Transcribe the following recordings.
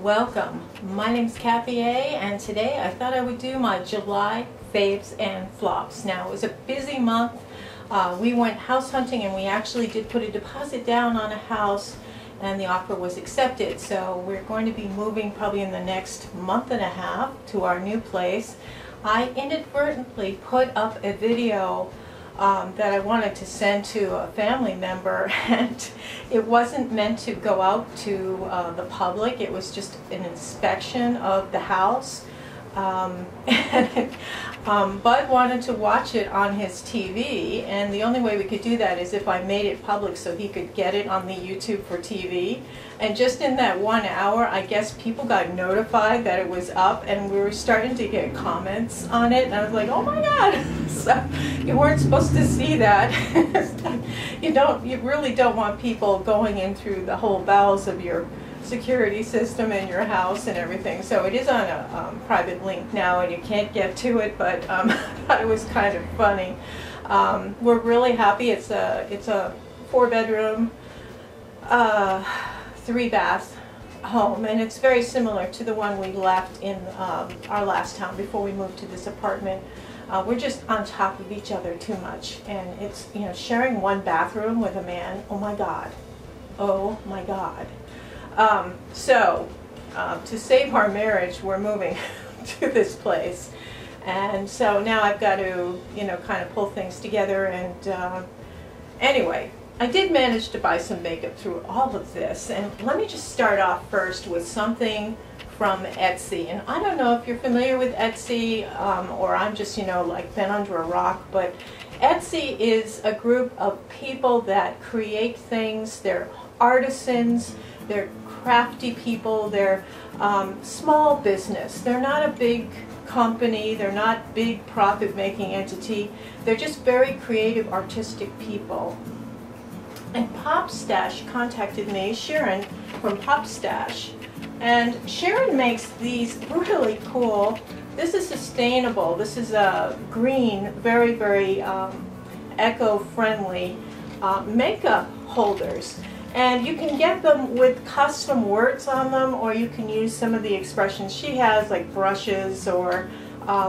Welcome. My name's Kathy A, and today I thought I would do my July faves and flops. Now, it was a busy month. We went house hunting and we actually did put a deposit down on a house and the offer was accepted. So we're going to be moving probably in the next month and a half to our new place. I inadvertently put up a video that I wanted to send to a family member, and it wasn't meant to go out to the public. It was just an inspection of the house. Bud wanted to watch it on his TV, and the only way we could do that is if I made it public so he could get it on the YouTube for TV. And just in that 1 hour, I guess people got notified that it was up, and we were starting to get comments on it, and I was like, oh my god. So you weren't supposed to see that. You really don't want people going in through the whole bowels of your security system in your house and everything. So it is on a private link now and you can't get to it, but I thought it was kind of funny. We're really happy. It's a 4-bedroom, 3-bath home, and it's very similar to the one we left in our last town before we moved to this apartment. We're just on top of each other too much, and it's, you know, sharing one bathroom with a man. Oh my god. Oh my god. To save our marriage, we're moving to this place, and so now I've got to, you know, kind of pull things together. And anyway, I did manage to buy some makeup through all of this, and let me just start off first with something from Etsy. And I don't know if you're familiar with Etsy, or I'm just, you know, like been under a rock, but Etsy is a group of people that create things. They're artisans, they're crafty people, they're small business. They're not a big company, they're not big profit-making entity. They're just very creative, artistic people. And Popstash contacted me, Sharon from Popstash, and Sharon makes these really cool. This is sustainable. This is a green, very, very eco-friendly makeup holders. And you can get them with custom words on them, or you can use some of the expressions she has, like brushes or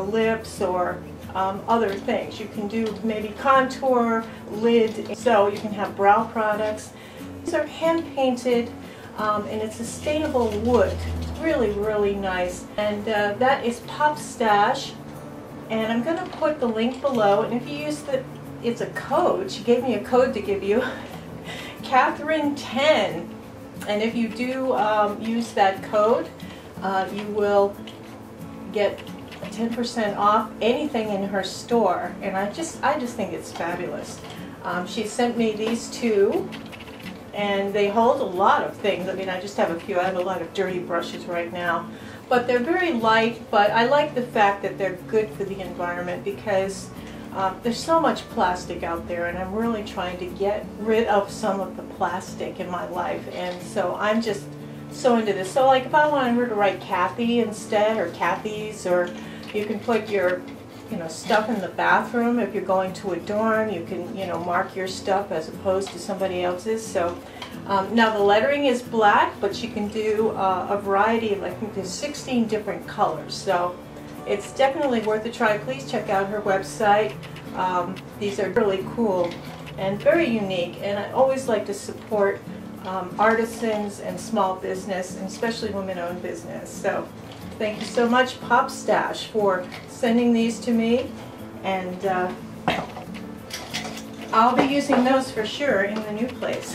lips or other things. You can do maybe contour, lid, so you can have brow products. These are hand-painted, and it's sustainable wood. It's really, really nice. And that is Popstash, and I'm going to put the link below. And if you use it's a code. She gave me a code to give you. Catherine 10, and if you do use that code, you will get 10% off anything in her store, and I just think it's fabulous. She sent me these two, and they hold a lot of things. I mean, I just have a few. I have a lot of dirty brushes right now, but they're very light. But I like the fact that they're good for the environment, because there's so much plastic out there, and I'm really trying to get rid of some of the plastic in my life, and so I'm just so into this. So like if I wanted her to write Kathy instead, or Kathy's, or you can put your, you know, stuff in the bathroom. If you're going to a dorm, you can, you know, mark your stuff as opposed to somebody else's. So now the lettering is black, but you can do a variety of, I think there's 16 different colors. So it's definitely worth a try. Please check out her website. These are really cool and very unique, and I always like to support artisans and small business, and especially women-owned business. So thank you so much, Popstash, for sending these to me, and I'll be using those for sure in the new place.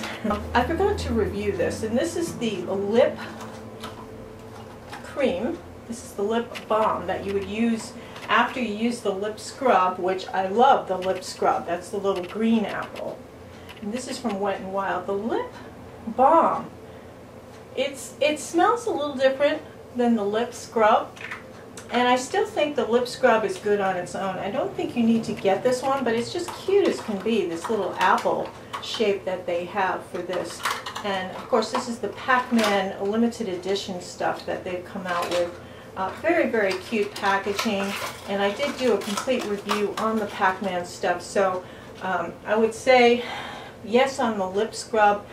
I forgot to review this, and this is the lip cream. This is the lip balm that you would use after you use the lip scrub, which I love the lip scrub. That's the little green apple. And this is from Wet n Wild. The lip balm, it smells a little different than the lip scrub, and I still think the lip scrub is good on its own. I don't think you need to get this one, but it's just cute as can be, this little apple shape that they have for this. And of course this is the Pac-Man limited edition stuff that they've come out with. Very, very cute packaging, and I did do a complete review on the Pac-Man stuff, so I would say yes on the lip scrub,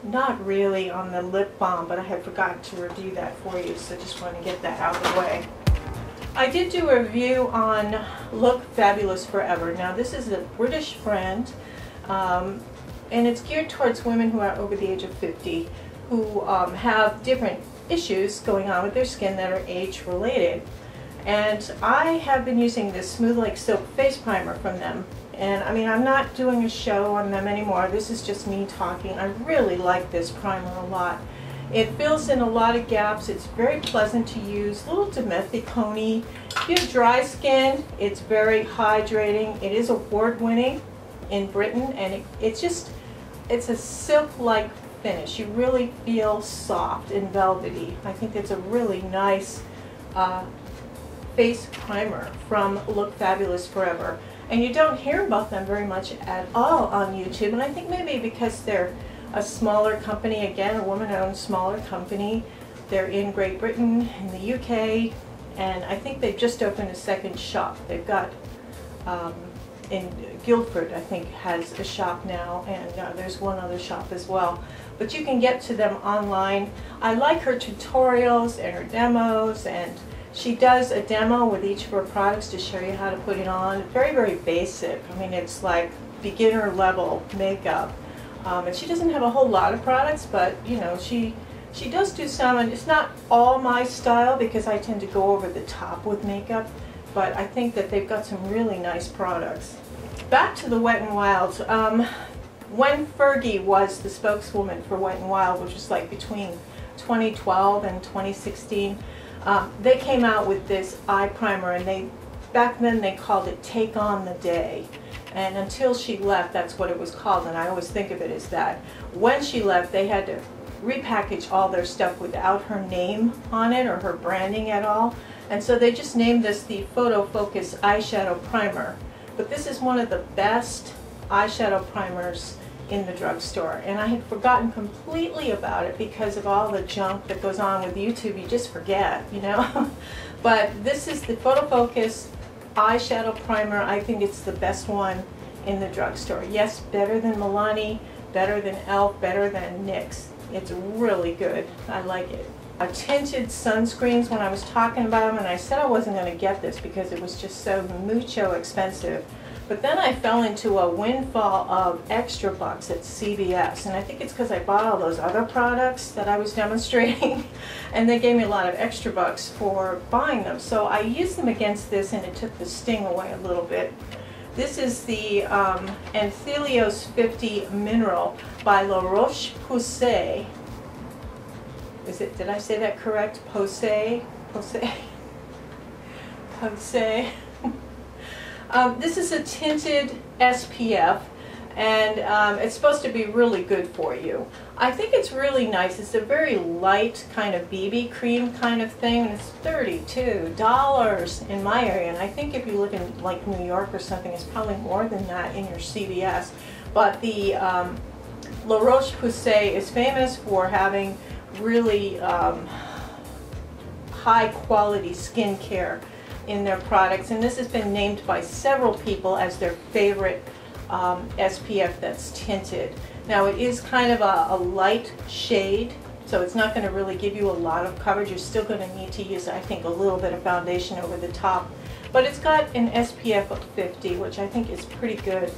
Not really on the lip balm, but I had forgotten to review that for you, so just want to get that out of the way. I did do a review on Look Fabulous Forever. Now this is a British brand, and it's geared towards women who are over the age of 50 who have different issues going on with their skin that are age related. And I have been using this Smooth Like Silk face primer from them. And I mean, I'm not doing a show on them anymore. This is just me talking. I really like this primer a lot. It fills in a lot of gaps. It's very pleasant to use, a little dimethicone. If you have dry skin, it's very hydrating. It is award-winning in Britain, and it's a silk-like finish. You really feel soft and velvety. I think it's a really nice face primer from Look Fabulous Forever. And you don't hear about them very much at all on YouTube, and I think maybe because they're a smaller company, again, a woman-owned smaller company. They're in Great Britain, in the UK, and I think they've just opened a second shop. They've got, in Guildford, I think, has a shop now, and there's one other shop as well. But you can get to them online. I like her tutorials and her demos, and she does a demo with each of her products to show you how to put it on. Very, very basic. I mean, it's like beginner level makeup. And she doesn't have a whole lot of products, but you know, she does do some, and it's not all my style because I tend to go over the top with makeup, but I think that they've got some really nice products. Back to the Wet n Wild. When Fergie was the spokeswoman for Wet n Wild, which was like between 2012 and 2016, they came out with this eye primer, and back then they called it Take On the Day. And until she left, that's what it was called, and I always think of it as that. When she left, they had to repackage all their stuff without her name on it or her branding at all. And so they just named this the Photofocus Eyeshadow Primer. But this is one of the best eyeshadow primers in the drugstore. And I had forgotten completely about it because of all the junk that goes on with YouTube. You just forget, you know. But this is the Photofocus Eyeshadow Primer. I think it's the best one in the drugstore. Yes, better than Milani, better than e.l.f., better than NYX. It's really good. I like it. Tinted sunscreens, when I was talking about them, and I said I wasn't going to get this because it was just so mucho expensive. But then I fell into a windfall of extra bucks at CVS, and I think it's because I bought all those other products that I was demonstrating, and they gave me a lot of extra bucks for buying them. So I used them against this, and it took the sting away a little bit. This is the Anthelios 50 Mineral by La Roche-Posay. Did I say that correct? Posay? Posay? Posay. This is a tinted SPF, and it's supposed to be really good for you. I think it's really nice. It's a very light kind of BB cream kind of thing, and it's $32 in my area. And I think if you live in like New York or something, it's probably more than that in your CVS. But the La Roche-Posay is famous for having really high quality skincare in their products, and this has been named by several people as their favorite SPF that's tinted. Now it is kind of a light shade, so it's not going to really give you a lot of coverage. You're still going to need to use, I think, a little bit of foundation over the top, but it's got an SPF of 50, which I think is pretty good.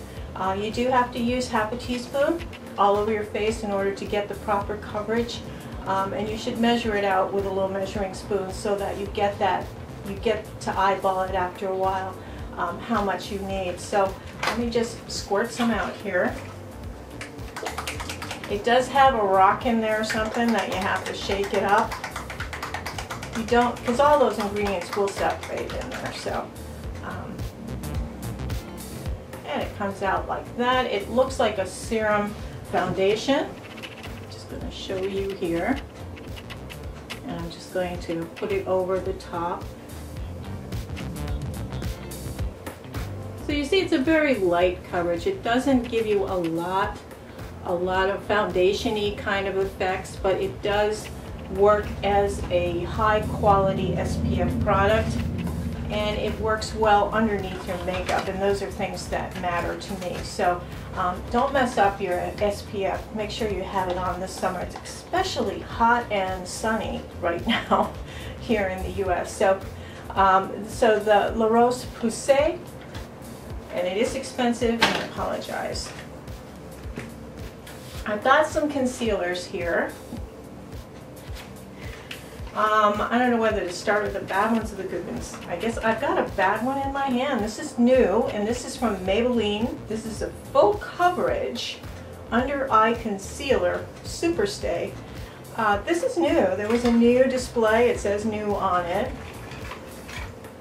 You do have to use half a teaspoon all over your face in order to get the proper coverage, and you should measure it out with a little measuring spoon so that you get to eyeball it after a while, how much you need. So let me just squirt some out here. It does have a rock in there or something that you have to shake it up. You don't, because all those ingredients will separate in there. So, and it comes out like that. It looks like a serum foundation. I'm just going to show you here. And I'm just going to put it over the top. So you see, it's a very light coverage. It doesn't give you a lot of foundation-y kind of effects, but it does work as a high quality SPF product. and it works well underneath your makeup, and those are things that matter to me. So don't mess up your SPF. Make sure you have it on this summer. It's especially hot and sunny right now here in the US. So the La Roche-Posay, and it is expensive, and I apologize. I've got some concealers here. I don't know whether to start with the bad ones or the good ones. I guess I've got a bad one in my hand. This is new, and this is from Maybelline. This is a full coverage under eye concealer, Superstay. This is new. There was a new display. It says new on it.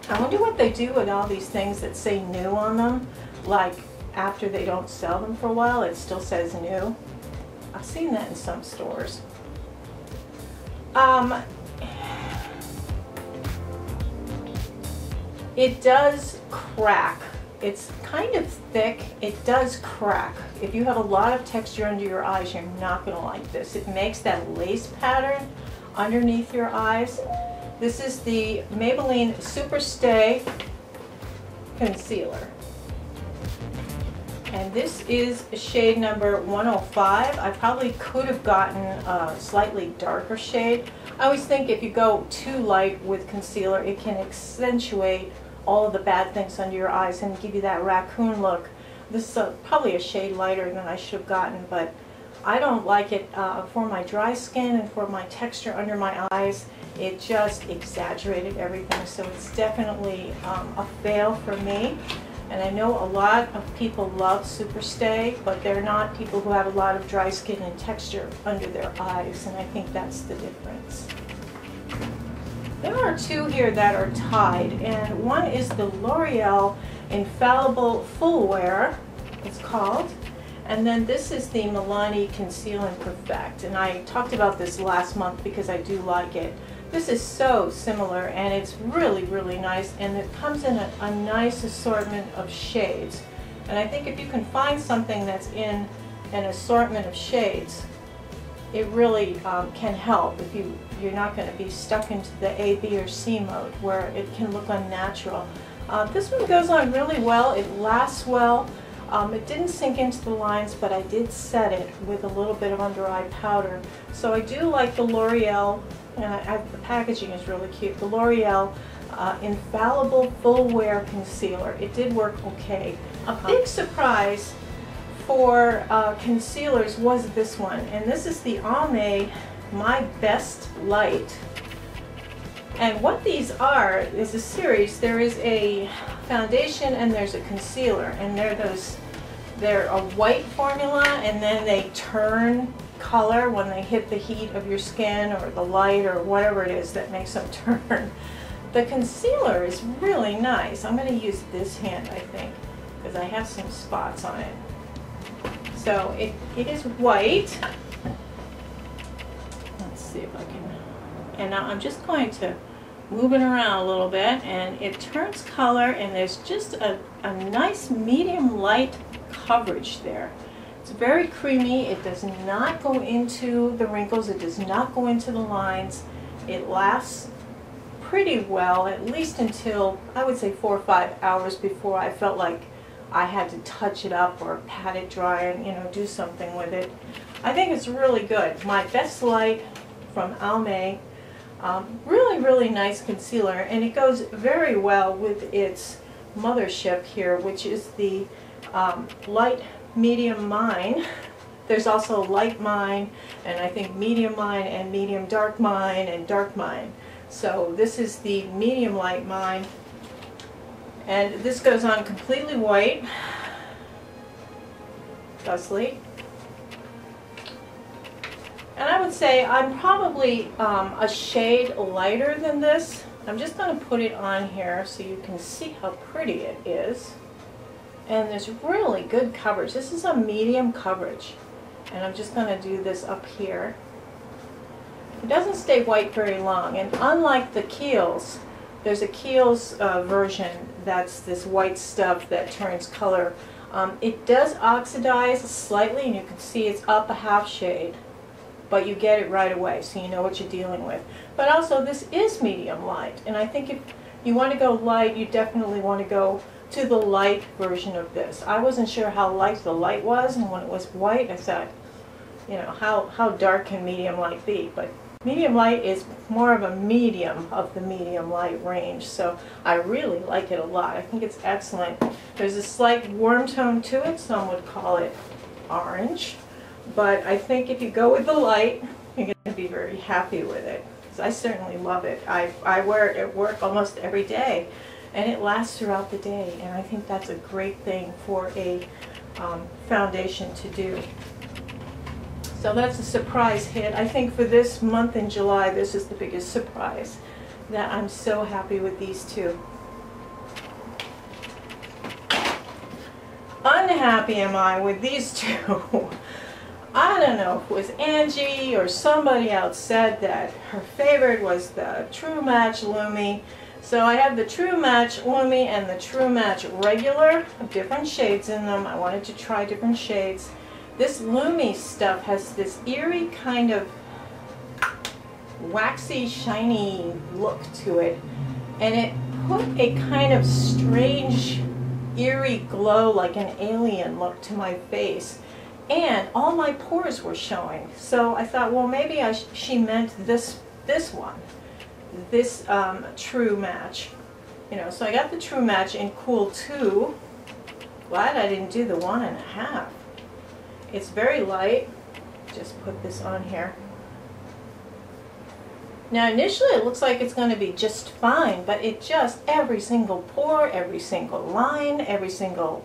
I wonder what they do with all these things that say new on them. Like after they don't sell them for a while, it still says new. I've seen that in some stores. It does crack. It's kind of thick. It does crack. If you have a lot of texture under your eyes, you're not going to like this. It makes that lace pattern underneath your eyes. This is the Maybelline Superstay Concealer. And this is shade number 105. I probably could have gotten a slightly darker shade. I always think if you go too light with concealer, it can accentuate all of the bad things under your eyes and give you that raccoon look. This is probably a shade lighter than I should have gotten, but I don't like it for my dry skin and for my texture under my eyes. It just exaggerated everything, so it's definitely a fail for me. And I know a lot of people love Superstay, but they're not people who have a lot of dry skin and texture under their eyes, and I think that's the difference. There are two here that are tied, and one is the L'Oreal Infallible Fullwear, it's called, and then this is the Milani Conceal and Perfect, and I talked about this last month because I do like it. This is so similar, and it's really, really nice, and it comes in a nice assortment of shades. And I think if you can find something that's in an assortment of shades, it really can help if you're not going to be stuck into the A, B, or C mode where it can look unnatural. This one goes on really well. It lasts well. It didn't sink into the lines, but I did set it with a little bit of under eye powder. So I do like the L'Oreal. The packaging is really cute. The L'Oreal Infallible Fullwear Concealer. It did work okay. A big surprise for concealers was this one, and this is the Almay My Best Light. And what these are is a series. There is a foundation and there's a concealer, and they're a white formula, and then they turn color when they hit the heat of your skin or the light or whatever it is that makes them turn. The concealer is really nice. I'm going to use this hand, I think, because I have some spots on it. So it is white. Let's see if I can. And now I'm just going to move it around a little bit, and it turns color, and there's just a nice medium light coverage there. It's very creamy. It does not go into the wrinkles. It does not go into the lines. It lasts pretty well, at least until, I would say, 4 or 5 hours before I felt like I had to touch it up or pat it dry and do something with it. I think it's really good. My Best Light from Almay. Really, really nice concealer, and it goes very well with its mothership here, which is the Light Medium Mine. There's also Light Mine, and I think Medium Mine, and Medium Dark Mine, and Dark Mine. So this is the Medium Light Mine, and this goes on completely white, thusly. And I would say I'm probably a shade lighter than this. I'm just going to put it on here so you can see how pretty it is. And there's really good coverage. This is a medium coverage. And I'm just going to do this up here. It doesn't stay white very long. And unlike the Kiehl's, there's a Kiehl's version that's this white stuff that turns color. It does oxidize slightly, and you can see it's up a half shade. But you get it right away, so you know what you're dealing with. But also, this is medium light, and I think if you want to go light, you definitely want to go to the light version of this. I wasn't sure how light the light was, and when it was white, I thought, you know, how dark can medium light be? But medium light is more of a medium of the medium light range, so I really like it a lot. I think it's excellent. There's a slight warm tone to it, some would call it orange, but I think if you go with the light, you're going to be very happy with it. Because I certainly love it. I wear it at work almost every day, and it lasts throughout the day, and I think that's a great thing for a foundation to do. So that's a surprise hit. I think for this month in July, this is the biggest surprise, that I'm so happy with these two. Unhappy am I with these two. I don't know if it was Angie or somebody else said that her favorite was the True Match Lumi. So I have the True Match Lumi and the True Match Regular, different shades in them. I wanted to try different shades. This Lumi stuff has this eerie kind of waxy, shiny look to it. And it put a kind of strange, eerie glow, like an alien look to my face. And all my pores were showing. So I thought, well, maybe she meant this one, this True Match. You know, so I got the True Match in Cool 2. Glad I didn't do the 1.5. It's very light. Just put this on here. Now initially it looks like it's going to be just fine, but it just, every single pore, every single line, every single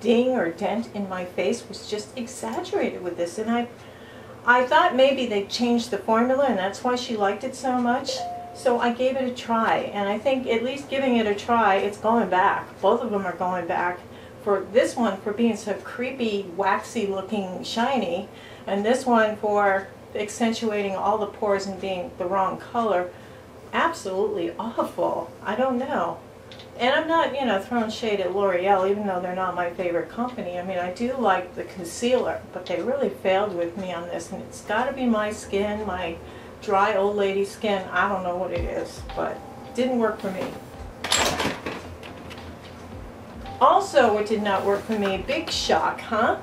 ding or dent in my face was just exaggerated with this, and I thought maybe they changed the formula and that's why she liked it so much. So I gave it a try, and I think at least giving it a try, it's going back. Both of them are going back. For this one for being so creepy, waxy looking shiny, and this one for accentuating all the pores and being the wrong color. Absolutely awful. I don't know. And I'm not, you know, throwing shade at L'Oreal, even though they're not my favorite company. I mean, I do like the concealer, but they really failed with me on this. And it's got to be my skin, my dry old lady skin. I don't know what it is, but it didn't work for me. Also, what did not work for me, big shock, huh?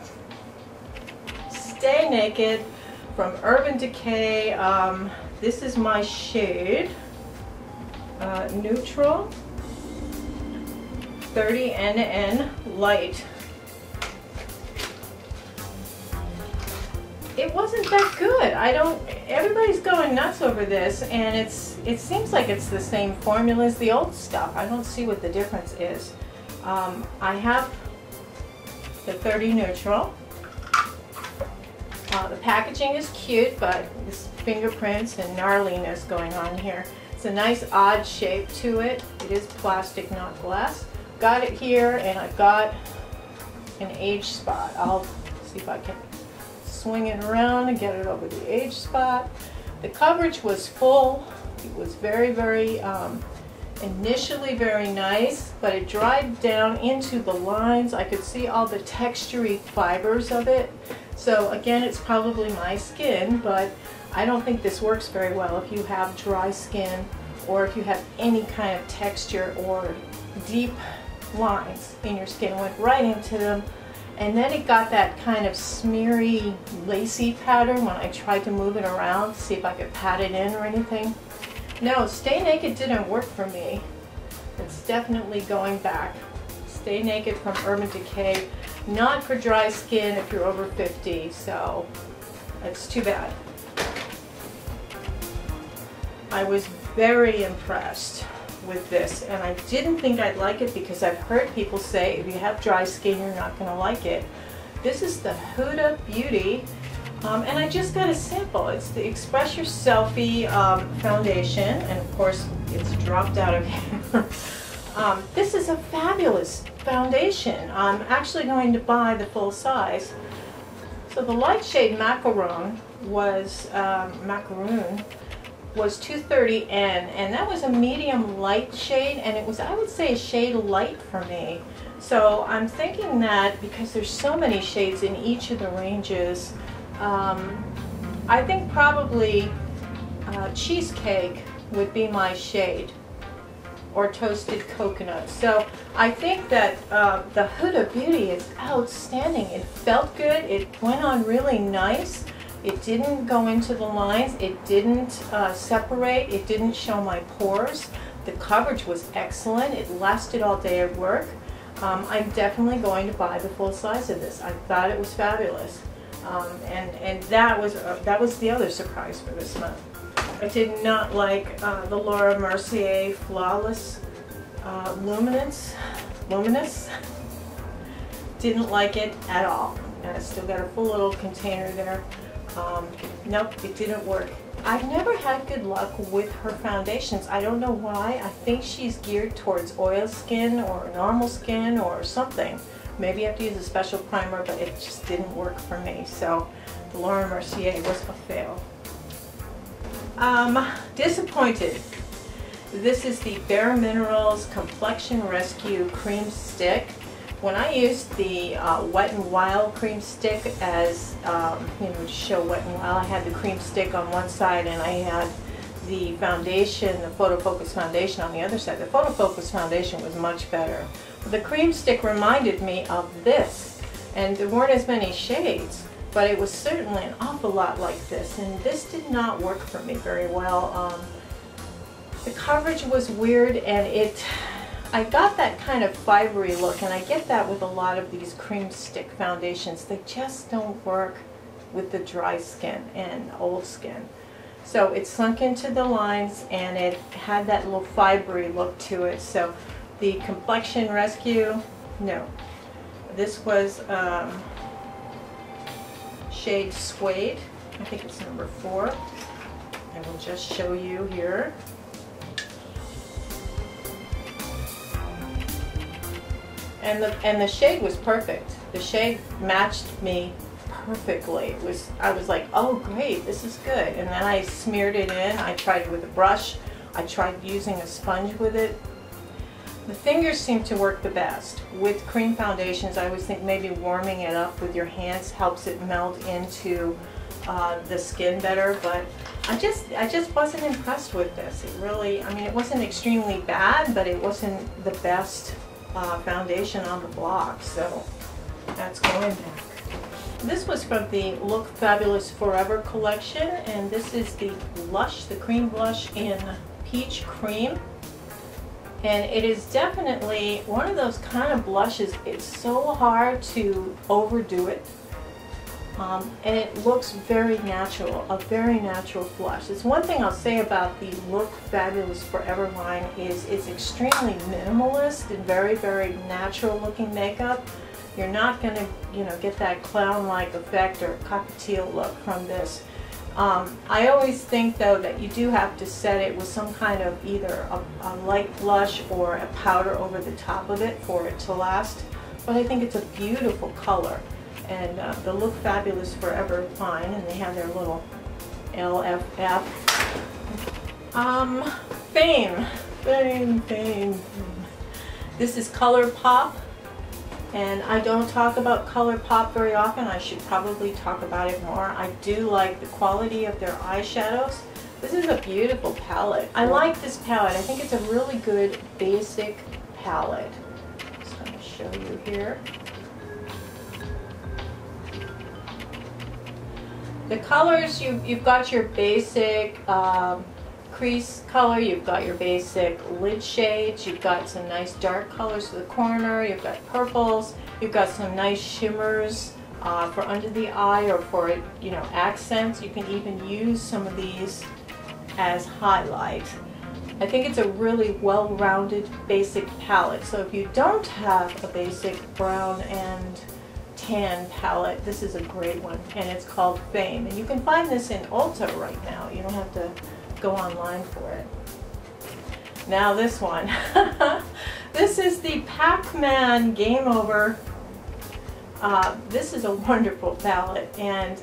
Stay Naked from Urban Decay. This is my shade, Neutral 30 NN Light. It wasn't that good. Everybody's going nuts over this, and it seems like it's the same formula as the old stuff. I don't see what the difference is. I have the 30 Neutral. The packaging is cute, but this fingerprints and gnarliness going on here. It's a nice odd shape to it. It is plastic, not glass. Got it here, and I've got an age spot. I'll see if I can swing it around and get it over the age spot. The coverage was full. It was very, very, initially very nice, but it dried down into the lines. I could see all the textury fibers of it. So again, it's probably my skin, but I don't think this works very well if you have dry skin or if you have any kind of texture or deep lines in your skin. It went right into them, and then it got that kind of smeary, lacy pattern when I tried to move it around to see if I could pat it in or anything. No, Stay Naked didn't work for me. It's definitely going back. Stay Naked from Urban Decay. Not for dry skin if you're over 50, so that's too bad. I was very impressed with this, and I didn't think I'd like it because I've heard people say if you have dry skin you're not going to like it. This is the Huda Beauty, and I just got a sample. It's the Express Your Selfie foundation, and of course it's dropped out of here. This is a fabulous foundation. I'm actually going to buy the full size. So the light shade Macaroon was 230N, and that was a medium light shade, and it was, I would say, a shade light for me. So I'm thinking that because there's so many shades in each of the ranges, I think probably Cheesecake would be my shade. or toasted coconut. So I think that the Huda Beauty is outstanding. It felt good. It went on really nice. It didn't go into the lines. It didn't separate. It didn't show my pores. The coverage was excellent. It lasted all day at work. I'm definitely going to buy the full size of this. I thought it was fabulous. And that was the other surprise for this month. I did not like the Laura Mercier Flawless Luminance. Didn't like it at all. And I still got a full little container there. Nope, it didn't work. I've never had good luck with her foundations. I don't know why. I think she's geared towards oil skin or normal skin or something. Maybe I have to use a special primer, but it just didn't work for me. So the Laura Mercier was a fail. Disappointed. This is the Bare Minerals Complexion Rescue Cream Stick. When I used the Wet n Wild cream stick as, to show Wet n Wild, I had the cream stick on one side and I had the foundation, the Photofocus foundation on the other side. The Photofocus foundation was much better. The cream stick reminded me of this, and there weren't as many shades, but it was certainly an awful lot like this, and this did not work for me very well. The coverage was weird, and I got that kind of fibery look, and I get that with a lot of these cream stick foundations. They just don't work with the dry skin and old skin. So it sunk into the lines, and it had that little fibery look to it. So the Complexion Rescue, no. This was shade Suede. I think it's number 4. I will just show you here. And the shade was perfect. The shade matched me perfectly. I was like, oh great, this is good. And then I smeared it in. I tried it with a brush. I tried using a sponge with it. The fingers seem to work the best. With cream foundations, I always think maybe warming it up with your hands helps it melt into the skin better, but I just wasn't impressed with this. It really, I mean, it wasn't extremely bad, but it wasn't the best foundation on the block, so that's going back. This was from the Look Fabulous Forever collection, and this is the blush, the cream blush in Peach Cream. And it is definitely one of those kind of blushes. It's so hard to overdo it. And it looks very natural, a very natural blush. It's one thing I'll say about the Look Fabulous Forever line is it's extremely minimalist and very, very natural looking makeup. You're not going to, get that clown-like effect or cockatiel look from this. I always think though that you do have to set it with some kind of either a light blush or a powder over the top of it for it to last. But I think it's a beautiful color. And the Look Fabulous Forever line, and they have their little LFF. Fame. This is Colourpop, and I don't talk about Colourpop very often. I should probably talk about it more. I do like the quality of their eyeshadows. This is a beautiful palette. I like this palette. I think it's a really good basic palette. Just going to show you here. The colors, you've got your basic crease color, you've got your basic lid shades, you've got some nice dark colors to the corner, you've got purples, you've got some nice shimmers for under the eye or for accents. You can even use some of these as highlight. I think it's a really well-rounded basic palette. So if you don't have a basic brown and tan palette, this is a great one, and it's called Fame, and you can find this in Ulta right now. You don't have to go online for it. Now this one. This is the Pac-Man Game Over. This is a wonderful palette, and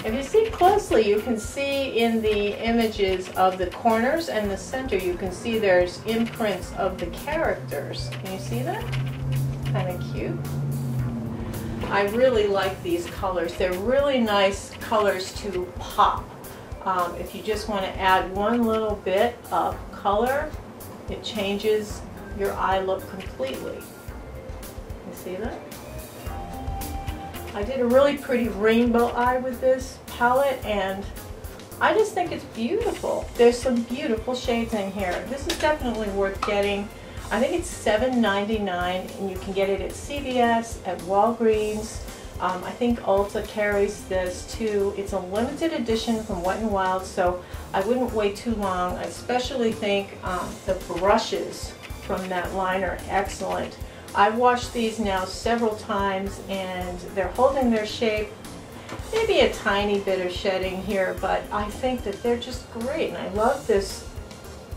if you see closely, you can see in the images of the corners and the center, you can see there's imprints of the characters. Can you see that? Kind of cute. I really like these colors. They're really nice colors to pop. If you just want to add one little bit of color, It changes your eye look completely. You see that? I did a really pretty rainbow eye with this palette, and I just think it's beautiful. There's some beautiful shades in here. This is definitely worth getting. I think it's $7.99, and you can get it at CVS, at Walgreens. I think Ulta carries this too. It's a limited edition from Wet n Wild, so I wouldn't wait too long. I especially think the brushes from that line are excellent. I've washed these now several times, and they're holding their shape. Maybe a tiny bit of shedding here, but I think that they're just great. And I love this,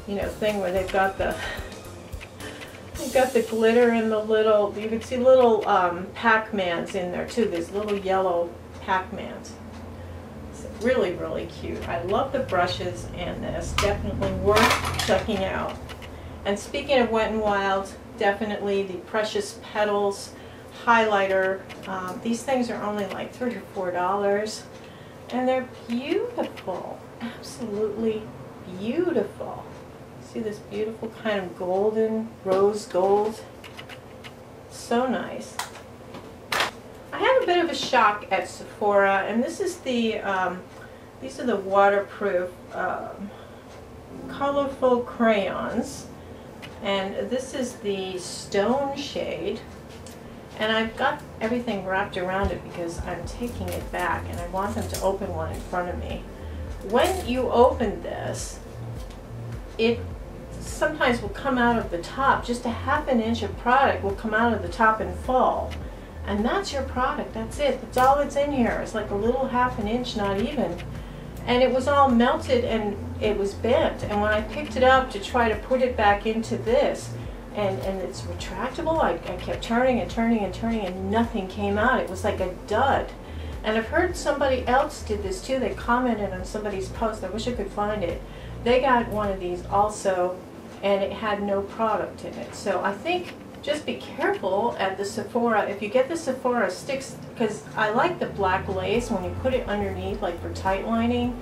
you know, thing where they've got the glitter and the little, you can see little Pac-Mans in there too. There's little yellow Pac-Mans. It's really, really cute. I love the brushes, and this definitely worth checking out. And speaking of Wet n Wild, definitely the Precious Petals highlighter. These things are only like $3 or $4, and they're beautiful. Absolutely beautiful. See this beautiful kind of golden, rose gold. So nice. I had a bit of a shock at Sephora, and this is the, these are the waterproof colorful crayons. And this is the Stone shade. And I've got everything wrapped around it because I'm taking it back, and I want them to open one in front of me. When you open this, it sometimes will come out of the top. Just a ½ inch of product will come out of the top and fall. And that's your product. That's it. That's all that's in here. It's like a little ½ inch, not even. And it was all melted, and it was bent. And when I picked it up to try to put it back into this, and it's retractable, I kept turning and turning and turning, and nothing came out. It was like a dud. And I've heard somebody else did this too. They commented on somebody's post. I wish I could find it. They got one of these also, and it had no product in it. So I think just be careful at the Sephora. If you get the Sephora sticks, because I like the black lace, when you put it underneath, like for tight lining,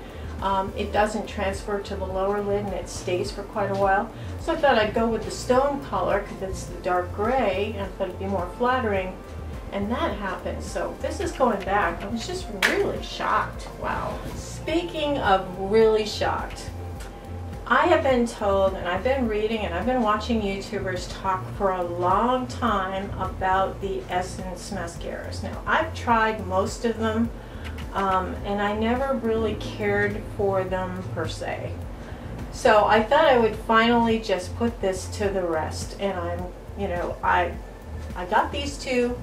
it doesn't transfer to the lower lid, and it stays for quite a while. So I thought I'd go with the Stone color because it's the dark gray, and I thought it'd be more flattering, and that happened. So this is going back. I was just really shocked. Wow. Speaking of really shocked, I have been told, and I've been reading, and I've been watching YouTubers talk for a long time about the Essence mascaras. Now, I've tried most of them, and I never really cared for them per se. So I thought I would finally just put this to the rest, and I got these two.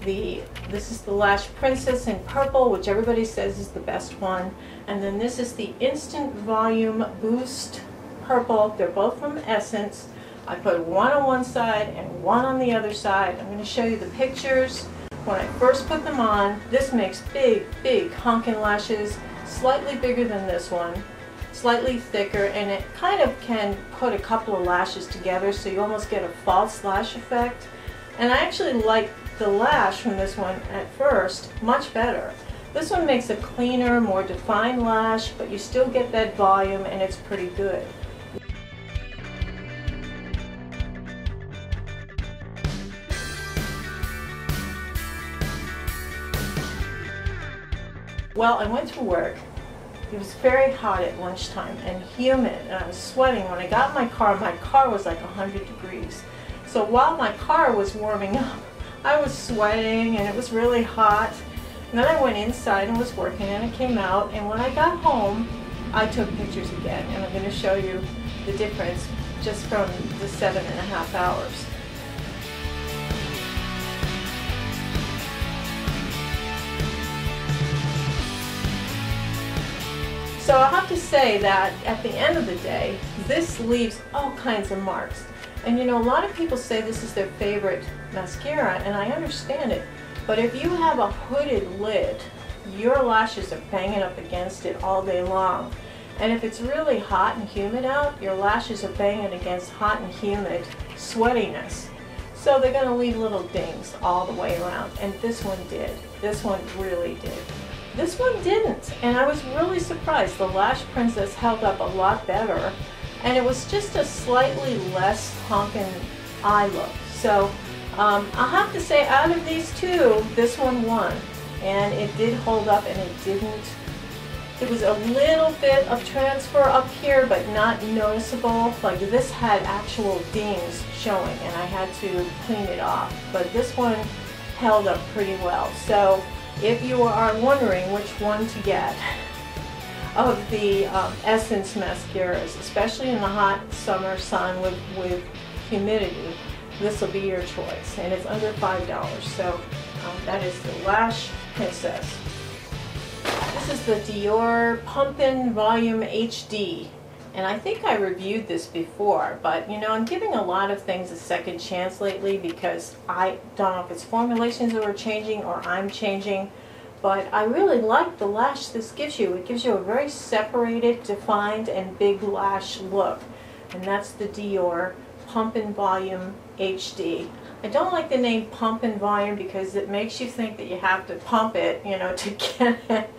This is the Lash Princess in purple, which everybody says is the best one, and then this is the Instant Volume Boost purple. They're both from Essence. I put one on one side and one on the other side. I'm going to show you the pictures. When I first put them on, this makes big, big honking lashes, slightly bigger than this one, slightly thicker, and it kind of can put a couple of lashes together, so you almost get a false lash effect. And I actually like the lash from this one at first much better. This one makes a cleaner, more defined lash, but you still get that volume, and it's pretty good. Well, I went to work. It was very hot at lunchtime and humid, and I was sweating. When I got in my car was like 100 degrees. So while my car was warming up, I was sweating, and it was really hot. And then I went inside and was working, and I came out, and when I got home, I took pictures again, and I'm going to show you the difference just from the 7.5 hours. So I have to say that at the end of the day, this leaves all kinds of marks. And you know, a lot of people say this is their favorite mascara, and I understand it. But if you have a hooded lid, your lashes are banging up against it all day long. And if it's really hot and humid out, your lashes are banging against hot and humid sweatiness. So they're going to leave little dings all the way around. And this one did. This one really did. This one didn't, and I was really surprised. The Lash Princess held up a lot better, and it was just a slightly less pumpkin eye look. So I'll have to say, out of these two, this one won, and it did hold up, and it didn't. It was a little bit of transfer up here, but not noticeable. Like this had actual dings showing, and I had to clean it off. But this one held up pretty well. So if you are wondering which one to get of the Essence mascaras, especially in the hot summer sun with humidity, this will be your choice. And it's under $5. So that is the Lash Princess. This is the Dior Pumpkin Volume HD, and I think I reviewed this before, but you know, I'm giving a lot of things a second chance lately because I don't know if it's formulations that are changing or I'm changing, but I really like the lash this gives you. It gives you a very separated, defined, and big lash look, and that's the Dior Pumpkin Volume HD. I don't like the name Pumpkin Volume because it makes you think that you have to pump it, you know, to get it.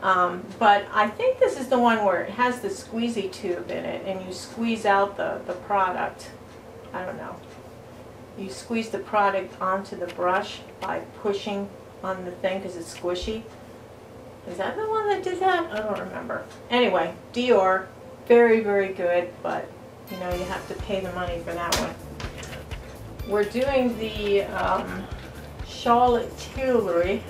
But I think this is the one where it has the squeezy tube in it, and you squeeze out the product. I don't know. You squeeze the product onto the brush by pushing on the thing because it's squishy. Is that the one that did that? I don't remember. Anyway, Dior, very, very good, but you know, you have to pay the money for that one. We're doing the Charlotte Tilbury.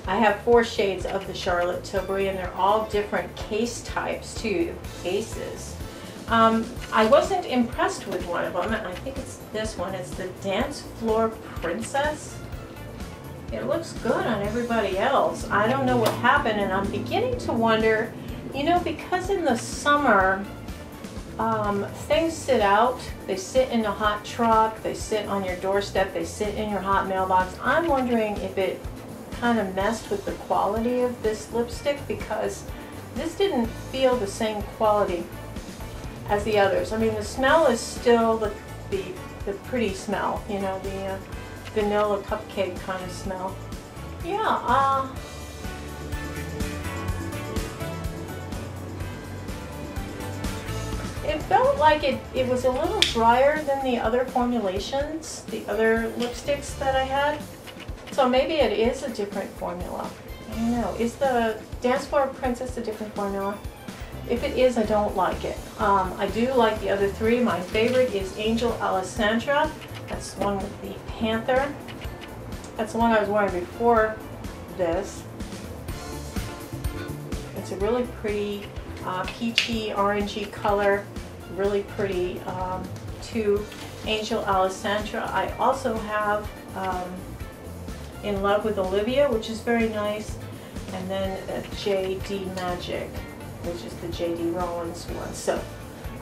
I have 4 shades of the Charlotte Tilbury, and they're all different case types too, cases. I wasn't impressed with one of them, and I think it's this one. It's the Dance Floor Princess. It looks good on everybody else. I don't know what happened, and I'm beginning to wonder, you know, because in the summer, things sit out. They sit in a hot truck, they sit on your doorstep, they sit in your hot mailbox. I'm wondering if it kind of messed with the quality of this lipstick, because this didn't feel the same quality as the others. I mean, the smell is still the pretty smell, you know, the vanilla cupcake kind of smell. Yeah, it felt like it was a little drier than the other formulations, the other lipsticks that I had. So maybe it is a different formula. I don't know. Is the Dance Floor Princess a different formula? If it is, I don't like it. I do like the other 3. My favorite is Angel Alessandra. That's the one with the panther. That's the one I was wearing before this. It's a really pretty peachy, orangey color. Really pretty too. Angel Alessandra. I also have In Love with Olivia, which is very nice, and then JD Magic, which is the JD Rollins one. So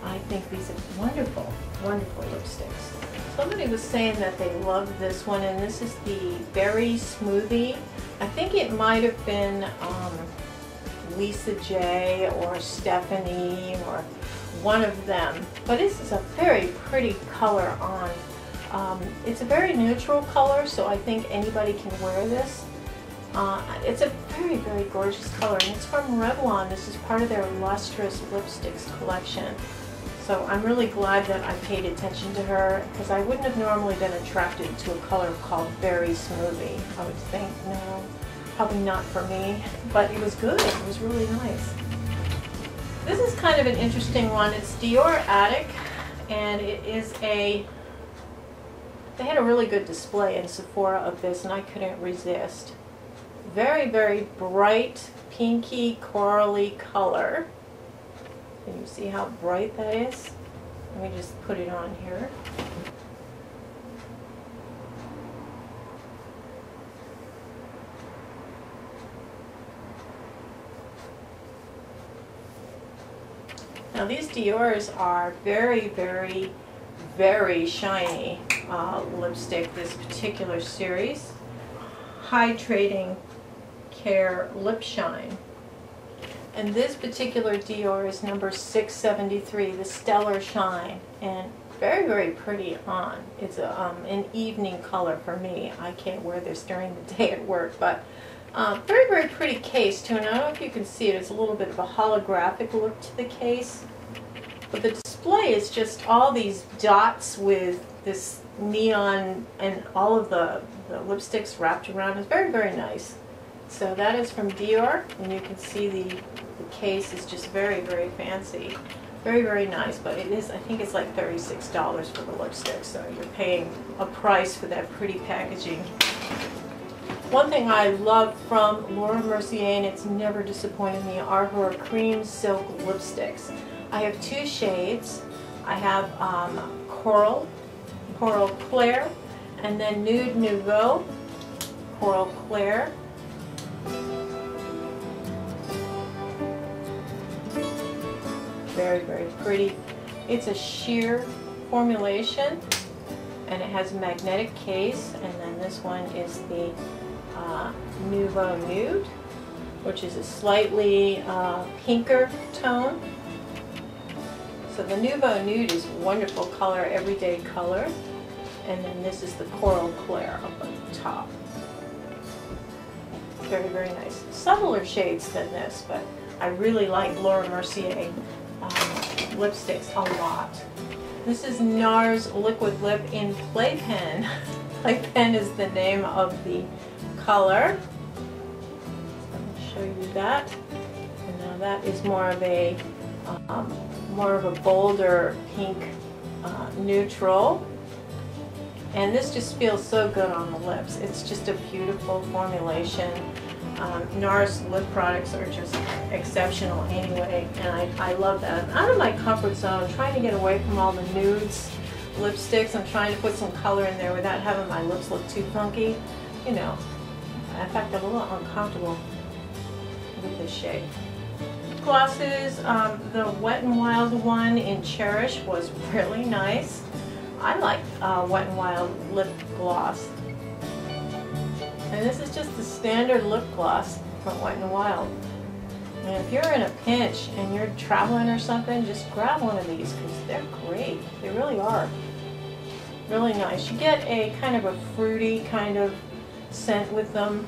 I think these are wonderful, wonderful lipsticks. Somebody was saying that they loved this one, and this is the Berry Smoothie. I think it might have been Lisa J or Stephanie or one of them, but this is a very pretty color on. It's a very neutral color, so I think anybody can wear this. It's a very, very gorgeous color, and it's from Revlon. This is part of their Lustrous Lipsticks collection. So I'm really glad that I paid attention to her, because I wouldn't have normally been attracted to a color called Berry Smoothie. I would think, no, probably not for me, but it was good. It was really nice. This is kind of an interesting one. It's Dior Attic, and it is a... They had a really good display in Sephora of this, and I couldn't resist. Very, very bright, pinky, corally color. Can you see how bright that is? Let me just put it on here. Now these Diors are very, very, very shiny lipstick, this particular series. Hydrating Care Lip Shine. And this particular Dior is number 673, the Stellar Shine, and very, very pretty on. It's an evening color for me. I can't wear this during the day at work, but very, very pretty case too. And I don't know if you can see it. It's a little bit of a holographic look to the case. But the display is just all these dots with this neon and all of the lipsticks wrapped around. It's very, very nice. So that is from Dior, and you can see the case is just very, very fancy. Very, very nice, but it is, I think it's like $36 for the lipstick, so you're paying a price for that pretty packaging. One thing I love from Laura Mercier, and it's never disappointed me, are her cream silk lipsticks. I have two shades. I have Coral Claire, and then Nude Nouveau, Coral Claire. Very, very pretty. It's a sheer formulation, and it has a magnetic case, and then this one is the Nouveau Nude, which is a slightly pinker tone. So the Nouveau Nude is a wonderful color, everyday color, and then this is the Coral Claire up on the top. Very, very nice. Subtler shades than this, but I really like Laura Mercier lipsticks a lot. This is NARS Liquid Lip in Playpen. Playpen is the name of the color. I'll show you that. And now that is more of a bolder pink neutral. And this just feels so good on the lips. It's just a beautiful formulation. NARS lip products are just exceptional anyway, and I love that. I'm out of my comfort zone, trying to get away from all the nudes lipsticks. I'm trying to put some color in there without having my lips look too funky. You know, in fact, I'm a little uncomfortable with this shade. Glosses, the Wet n Wild one in Cherish was really nice. I like Wet n Wild lip gloss. And this is just the standard lip gloss from Wet n Wild. And if you're in a pinch and you're traveling or something, just grab one of these because they're great. They really are. Really nice. You get a kind of a fruity kind of scent with them.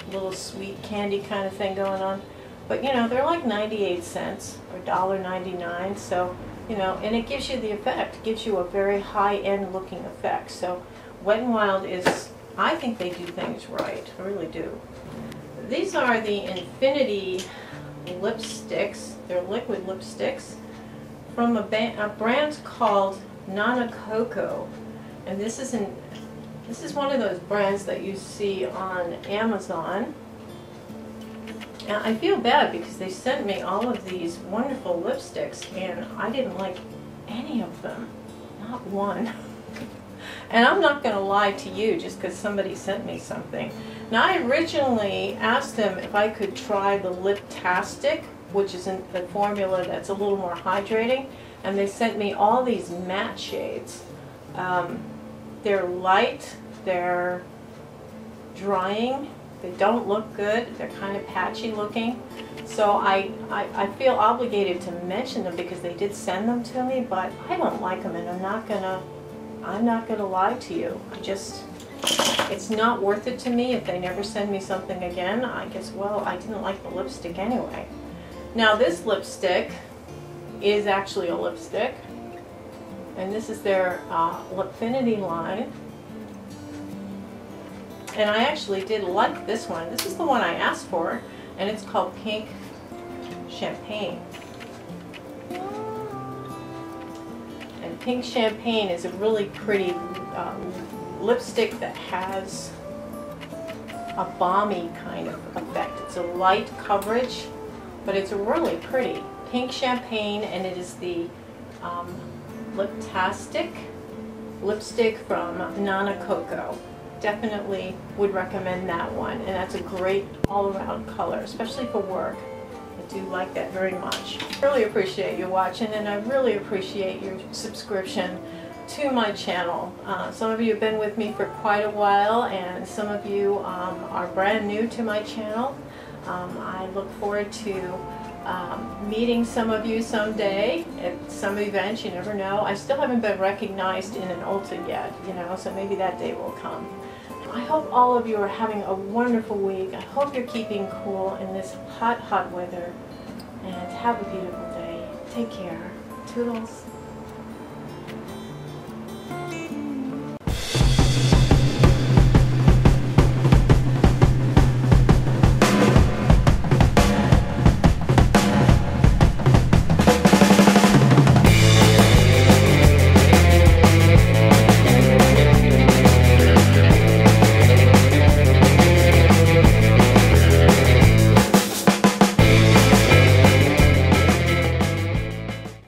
A little sweet candy kind of thing going on. But you know, they're like 98 cents or $1.99. So, you know, and it gives you the effect. It gives you a very high-end looking effect. So Wet n Wild is, I think they do things right. I really do. These are the Infinity lipsticks. They're liquid lipsticks from a brand called Nanacoco. And this is one of those brands that you see on Amazon. And I feel bad because they sent me all of these wonderful lipsticks and I didn't like any of them. Not one. And I'm not going to lie to you just because somebody sent me something. Now, I originally asked them if I could try the Liptastic, which is a formula that's a little more hydrating, and they sent me all these matte shades. They're light, they're drying, they don't look good, they're kind of patchy looking. So I feel obligated to mention them because they did send them to me, but I don't like them, and I'm not gonna lie to you. It's not worth it to me if they never send me something again. I guess, well, I didn't like the lipstick anyway. Now this lipstick is actually a lipstick, and this is their Lipfinity line. And I actually did like this one. This is the one I asked for, and it's called Pink Champagne. And Pink Champagne is a really pretty lipstick that has a balmy kind of effect. It's a light coverage, but it's really pretty. Pink Champagne, and it is the Liptastic lipstick from Nanacoco. Definitely would recommend that one, and that's a great all-around color, especially for work. I do like that very much. Really appreciate you watching, and I really appreciate your subscription to my channel. Some of you have been with me for quite a while, and some of you are brand new to my channel. I look forward to meeting some of you someday at some event. You never know. I still haven't been recognized in an Ulta yet, you know, so maybe that day will come. I hope all of you are having a wonderful week. I hope you're keeping cool in this hot, hot weather, and have a beautiful day. Take care. Toodles.